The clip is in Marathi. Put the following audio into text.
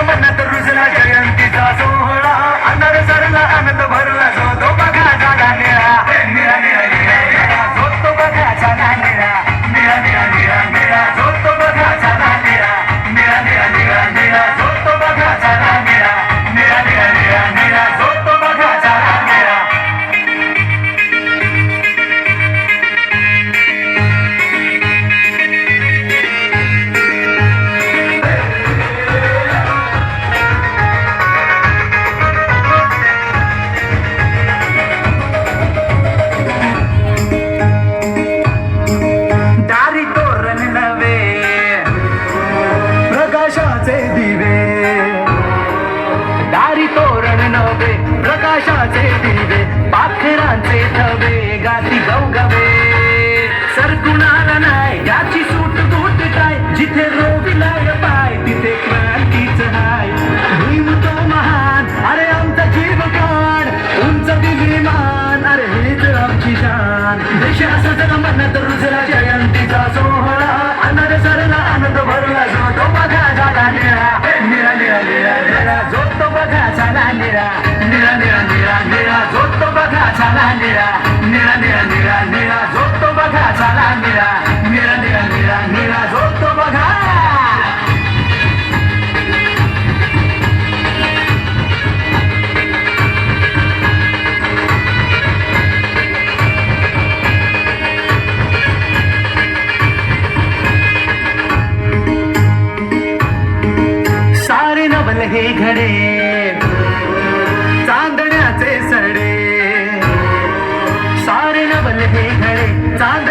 झाला मनात रुजला जयंतीचा सोहळा अंधार सरला आनंद भरला जो तो बघा झाला निळा निळा निळा निळा निळा जो तो बघा झाला निळा निळा निळा निळा निळा जो तो बघा झाला निळा निळा निळा निळा निळा जो तो बघा झाला निळा निळा निळा निळा निळा जो तो बघा झाला निळा दारी तोरण नवे प्रकाशाचे दिवे दारी तोरण नवे प्रकाशाचे दिवे पाखरांचे थवे गाती गवगवे सरकुणाला नाही याची सूट बूट काय जिथे रोविलाय पाय तिथे क्रांतीच हाय भीम तो महान अरे आमचा जीव काढ उंच विमान अरे हेच आमची जान देश असं जरा मनात रुजला जयंतीचा सोहळा अनार सरला आनंद भरला जो तो बघा झाला निळा निळा निळा निळा निळा जो तो बघा झाला निळा निळा निळा निळा निळा जो तो बघा झाला निळा निळा निळा निळा निळा जो तो बघा झाला निळा निळा निळा निळा निळा जो तो बघा सारे नवल हे घडे चांदण्याचे सडे सारे नवल हे घडे चांद